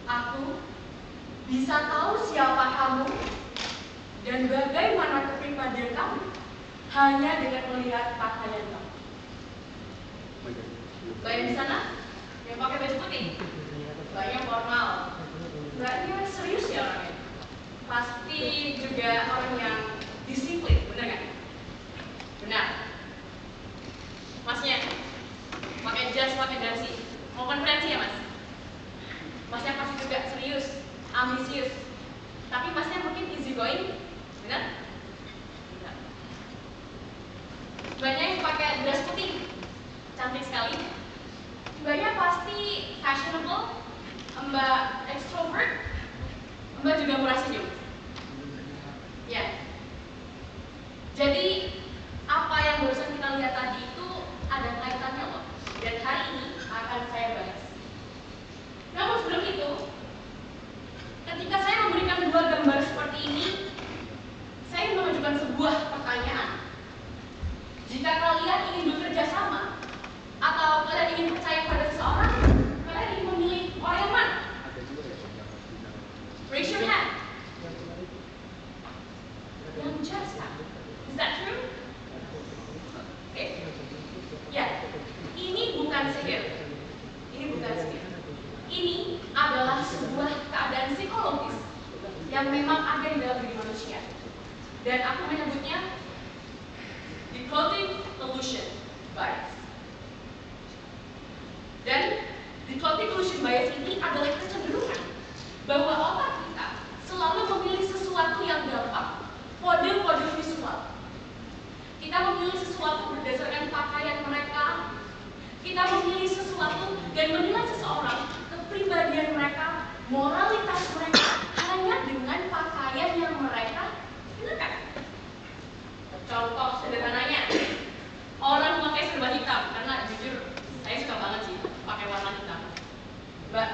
Aku bisa tahu siapa kamu dan bagaimana kepribadian kamu hanya dengan melihat pakaian kamu. Mbak yang di sana, yang pakai baju putih, mbaknya formal, mbaknya serius ya orangnya. Pasti juga orang yang disiplin, benar nggak? Benar. Masnya pakai jas, pakai dasi, mau konferensi ya mas? Masnya pasti juga serius, ambisius. Tapi masnya mungkin easy going, benar? Benar. Mbaknya yang pakai dress putih, cantik sekali. Mbaknya pasti fashionable, mbak extrovert, mbak juga murah senyum. Ya. Jadi apa yang barusan kita lihat tadi itu ada kaitannya loh. Dan hari ini akan saya bahas. Namun sebelum itu, ketika saya memberikan dua gambar seperti ini, saya mengajukan sebuah pertanyaan. Jika kalian ingin bekerja sama, atau kalian ingin percaya pada seseorang, kalian ingin memilih orang yang mana? Raise your hand. Yang just kan? Is that true? Oke. Ya, ini bukan sihir. Ini bukan sihir. Ini adalah sebuah keadaan psikologis yang memang ada di dalam diri manusia. Dan aku menyebutnya the clothing illusion bias. Dan the clothing illusion bias ini adalah kecenderungan bahwa otak kita selalu memilih sesuatu yang gampang, kode-kode visual. Kita memilih sesuatu berdasarkan pakaian mereka. Kita memilih sesuatu dan menilai seseorang, kepribadian mereka, moralitas mereka hanya dengan pakaian yang mereka gunakan. Contoh sederhananya, orang memakai serba hitam karena jujur saya suka banget sih pakai warna hitam. Mbak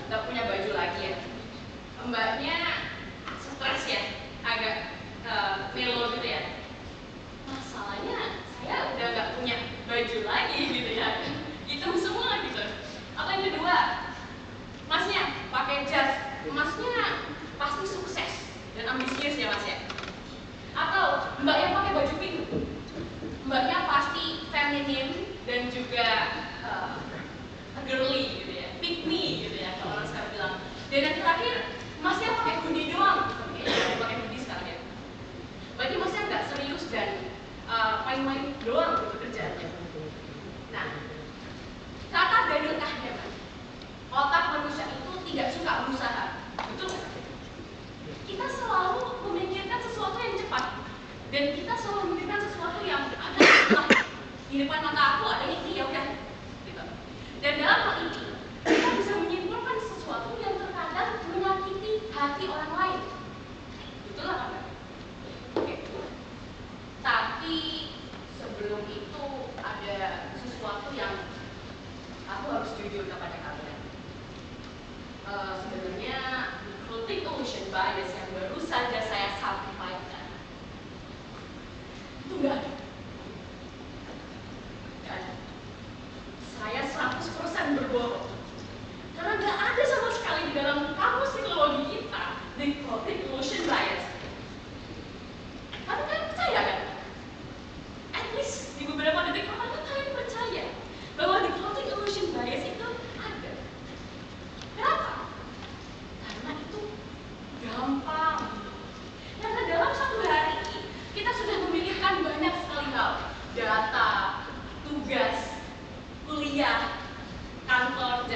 nggak punya baju lagi ya. Mbaknya stres ya, agak melo gitu ya. Masalahnya saya udah nggak punya baju lagi gitu ya. Hitam semua gitu. Atau yang kedua, masnya pakai jas, masnya pasti sukses dan ambisius ya mas ya. Atau mbak yang pakai baju pink, mbaknya pasti feminin dan juga girly gitu ya, pick me gitu ya kalau orang sekarang bilang. Dan yang terakhir, masnya pakai hoodie doang, kayaknya pakai hoodie sekarang ya. Berarti masnya nggak serius dan main-main doang gitu kerjaannya. Nah, kata dari lekahnya kan, otak manusia itu tidak suka berusaha, betul nggak? Kita selalu memikirkan sesuatu yang cepat, dan kita selalu memikirkan sesuatu yang ada di depan mata aku ada ini ya udah, gitu. Dan dalam hal ini kita bisa menyimpulkan sesuatu yang terkadang menyakiti hati orang lain, betul nggak kan? Oke. Tapi sebelum itu ada sesuatu yang aku harus jujur kepada kalian. Sebenarnya clothing illusion bias yang baru saja saya sampaikan itu nggak ada. Nggak ada. Saya 100% berbohong. Karena nggak ada sama sekali di dalam kamus psikologi kita the clothing illusion bias. Tapi kalian percaya kan? At least di beberapa detik pertama kalian percaya bahwa the clothing illusion bias itu ada. Kenapa? Karena itu gampang. Karena dalam satu hari kita sudah memikirkan banyak sekali hal, data, tugas, kuliah, kantor,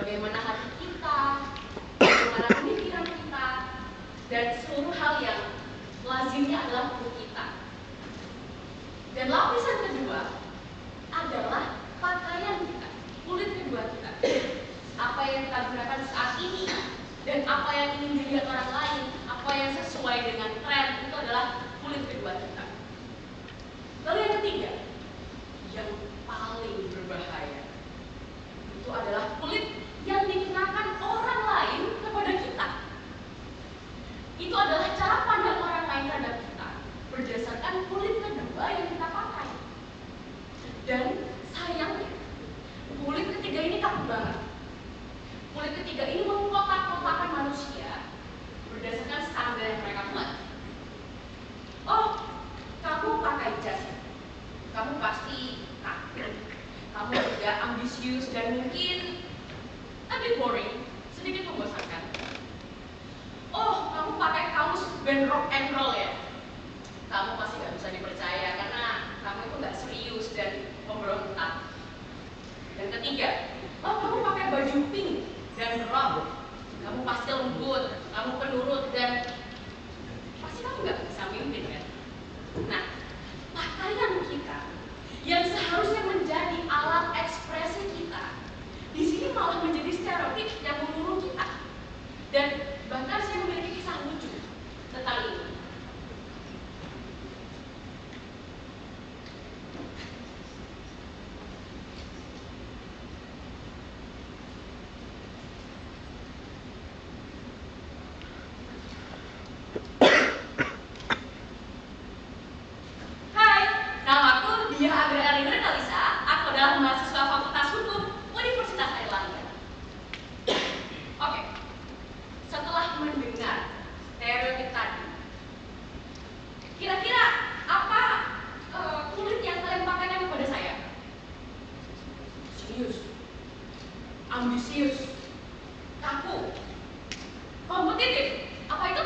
bagaimana hati kita, bagaimana pemikiran kita, dan seluruh hal yang lazimnya adalah kulit kita. Dan lapisan kedua adalah pakaian kita, kulit kedua kita. Apa yang kita gunakan saat ini dan apa yang ingin dilihat orang lain, apa yang sesuai dengan tren, itu adalah kulit kedua kita. Lalu yang ketiga, yang paling berbahaya, itu adalah kulit yang dikenakan orang lain kepada kita. Itu adalah cara pandang orang lain terhadap kita berdasarkan kulit kedua yang kita pakai. Dan sayangnya, kulit ketiga ini takut banget. Kulit ketiga ini mengkotak-kotakan manusia berdasarkan standar yang mereka buat. Oh, kamu pakai jas, kamu pasti takut, kamu juga ambisius dan mungkin a bit boring, sedikit membosankan. Oh, kamu pakai kaos band rock and roll ya? Kamu pasti gak bisa dipercaya karena kamu itu gak serius dan pemberontak. Dan ketiga, oh kamu pakai baju pink dan rock, kamu pasti lembut, kamu penurut dan pasti kamu gak bisa mimpin kan? Nah, pakaian kita yang seharusnya menjadi alat ekspresi kita, di sini malah menjadi stereotip yang mengurung kita. Dan bahkan saya memiliki kisah lucu tentang ini. Hai, namaku Dia Agra Elina Kalisa. Aku adalah mahasiswa Fakultas Hukum Universitas Airlangga. Oke, setelah mendengar stereotip tadi, kira-kira apa kulit yang kalian pakaikan kepada saya? Serius, ambisius, kaku, kompetitif, apa itu?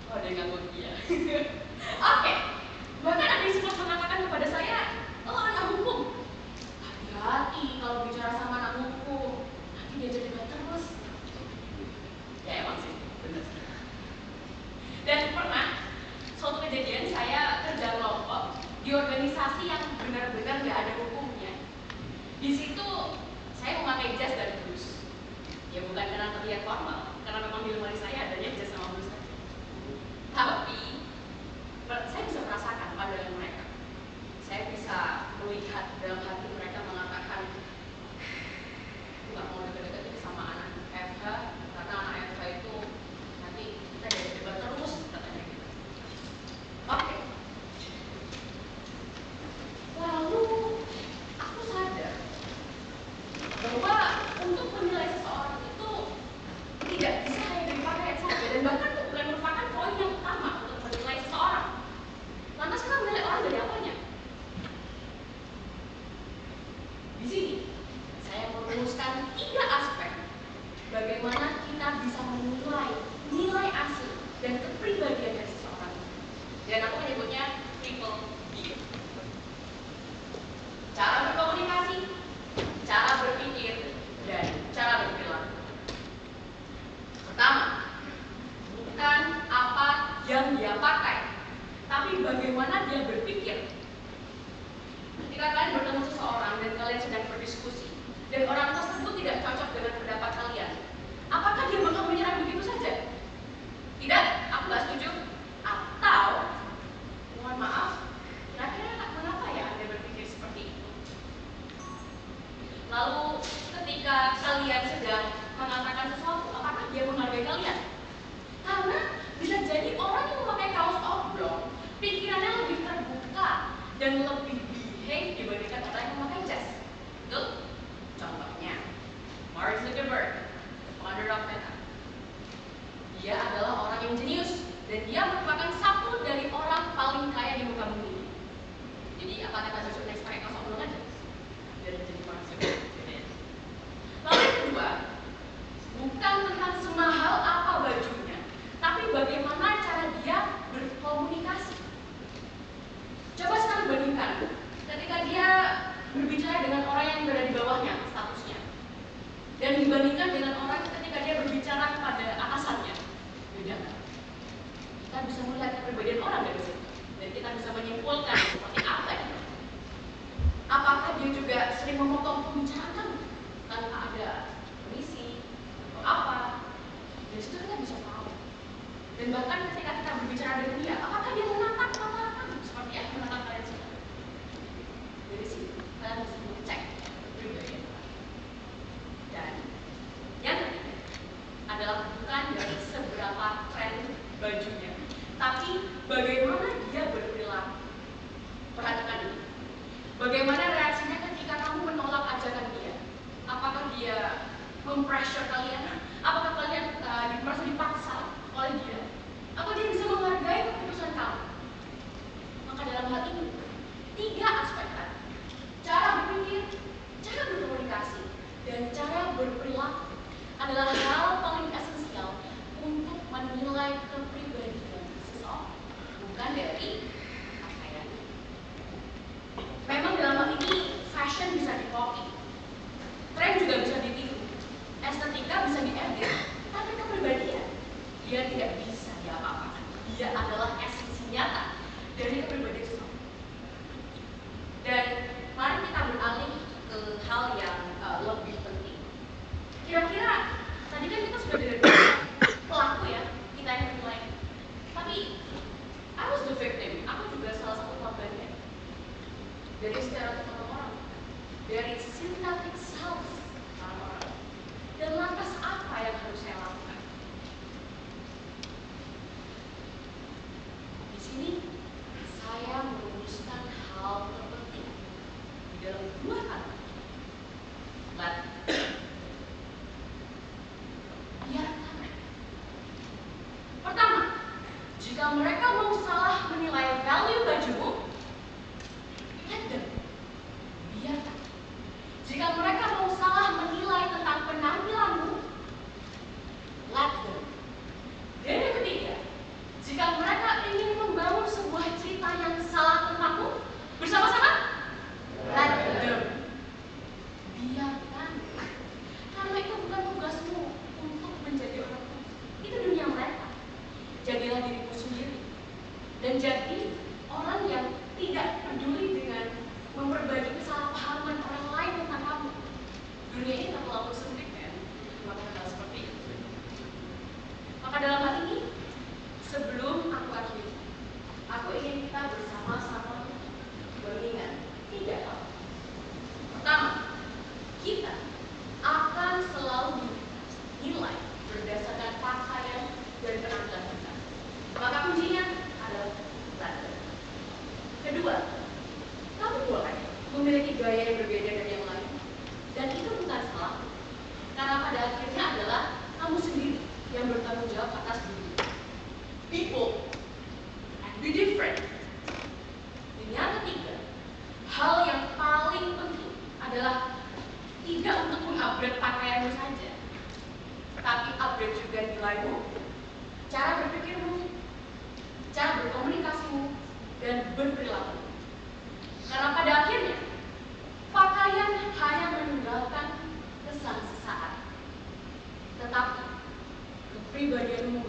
Oh, ada yang ngaku dia. Oke, bahkan ada yang sempat mengatakan kepada saya, oh anak hukum, hati-hati kalau bicara sama anak hukum, nanti dia jadi terus. Ya emang sih, benar. Dan pernah suatu kejadian saya kerja kelompok di organisasi yang benar-benar nggak ada hukumnya. Di situ saya memakai jas dan blus. Ya bukan karena terlihat formal, karena memang di lemari saya adanya jas sama blus saja. Tapi saya bisa merasakan pandangan mereka. Saya bisa melihat dalam hati mereka mengatakan, nggak mau deket-deket sama anak FH karena anak FH itu nanti kita jadi debat terus katanya gitu. Oke. Lalu aku sadar bahwa untuk menilai seseorang itu tidak bisa hanya dari pakaian saja, dan bahkan itu bukan merupakan poin yang utama untuk menilai seseorang. Lantas kita menilai orang dari apanya? Di sini saya merumuskan 3 aspek bagaimana kita bisa menilai nilai asli dan kepribadian dari seseorang. Dan aku menyebutnya triple D. Cara berkomunikasi, cara berpikir, dan cara berperilaku. Pertama, bukan apa yang dia pakai, tapi bagaimana dia berpikir. Ketika kalian bertemu seseorang dan kalian sedang berdiskusi, dan orang tersebut tidak cocok dengan pendapat kalian, apakah dia bakal menyerang begitu saja? Tidak, aku gak setuju. Atau, mohon maaf, kira-kira kenapa ya Anda berpikir seperti itu? Lalu, ketika kalian sedang mengatakan sesuatu, apakah dia menghargai kalian? Karena bisa jadi orang yang memakai kaos oblong, pikirannya lebih terbuka dan lebih behave dibandingkan orang yang memakai jas. Betul? Contohnya, Mark Zuckerberg, founder of Meta. Dia adalah orang yang jenius dan dia merupakan satu dari orang paling kaya di muka bumi ini. Jadi apa kata besok next pakai kaos oblong aja? Dan jadi Mark Zuckerberg. Lalu yang kedua, bukan tentang semahal apa bajunya, tapi bagaimana cara dia berkomunikasi. Coba sekarang bandingkan ketika dia berbicara dengan orang yang berada di bawahnya statusnya. dan dibandingkan dengan orang ketika dia berbicara kepada atasannya. Beda kan? Kita bisa melihat kepribadian orang dari situ, dan kita bisa menyimpulkan seperti apa dia. Apakah dia juga sering memotong pembicaraan tanpa ada permisi atau apa? Dari situ kita bisa tahu. Dan bahkan ketika kita berbicara dengan dia, apakah dia menatap mata kami seperti yang menatap kalian sekarang? Dari situ kalian bisa mengecek kepribadian orang. Dan yang ketiga adalah bukan dari seberapa tren bajunya, tapi bagaimana dia berperilaku. Perhatikan ini. Bagaimana reaksinya ketika kamu menolak ajakan dia? Apakah dia mempressure kalian? Apakah kalian merasa dipaksa oleh dia? Atau dia bisa menghargai keputusan kamu? Maka dalam hal ini, 3 aspek tadi. Cara berpikir, cara berkomunikasi, dan cara berperilaku adalah hal paling esensial untuk menilai kepribadian seseorang, bukan dari pakaian. Memang dalam hal ini, fashion bisa di-copy, tren juga bisa ditiru, estetika bisa diedit, tapi kepribadian dia tidak bisa diapa-apakan. Dia adalah esensi nyata dari kepribadian seseorang. Dan mari kita beralih ke hal yang lebih penting. Kira-kira tadi kan kita sudah dari pelaku ya, kita yang menilai. Tapi I was the victim. Aku juga salah satu korbannya. Dari stereotip orang, dari synthetic self orang. Dan lantas apa yang harus saya lakukan? Di sini saya merumuskan hal terpenting di dalam 2 kata. Biarkan. Pertama, jika mereka mau salah menilai value bajumu, let them. Biarkan. Jika mereka mau salah menilai tentang penampilanmu, let them. Dan yang ketiga, jika mereka ingin membangun sebuah cerita yang salah tentangmu bersama-sama, let them. Biarkan. Karena itu bukan tugasmu untuk menjadi orang itu. Itu dunia mereka. Jadilah dirimu sendiri. Dan jadi orang yang tidak peduli dengan memperbaiki kesalahpahaman orang lain tentang kamu. Dunia ini tak terlalu sempit kan? Melakukan hal seperti itu. Maka dalam hal ini, sebelum aku akhiri, aku ingin kita bersama-sama mengingat 3 hal. Pertama, kita akan selalu dinilai berdasarkan pakaian dan penampilan kita. Maka kuncinya adalah tanda. Kedua, kamu boleh memiliki gaya yang berbeda dari yang lain, dan itu bukan salah, karena pada akhirnya adalah kamu sendiri yang bertanggung jawab atas diri. People and be different. Dan yang ketiga, hal yang paling penting adalah tidak untuk mengupgrade pakaianmu saja, tapi upgrade juga nilaimu, cara berpikirmu, cara berkomunikasimu, dan berperilaku. Karena pada akhirnya, pakaian hanya meninggalkan kesan sesaat, tetapi kepribadianmu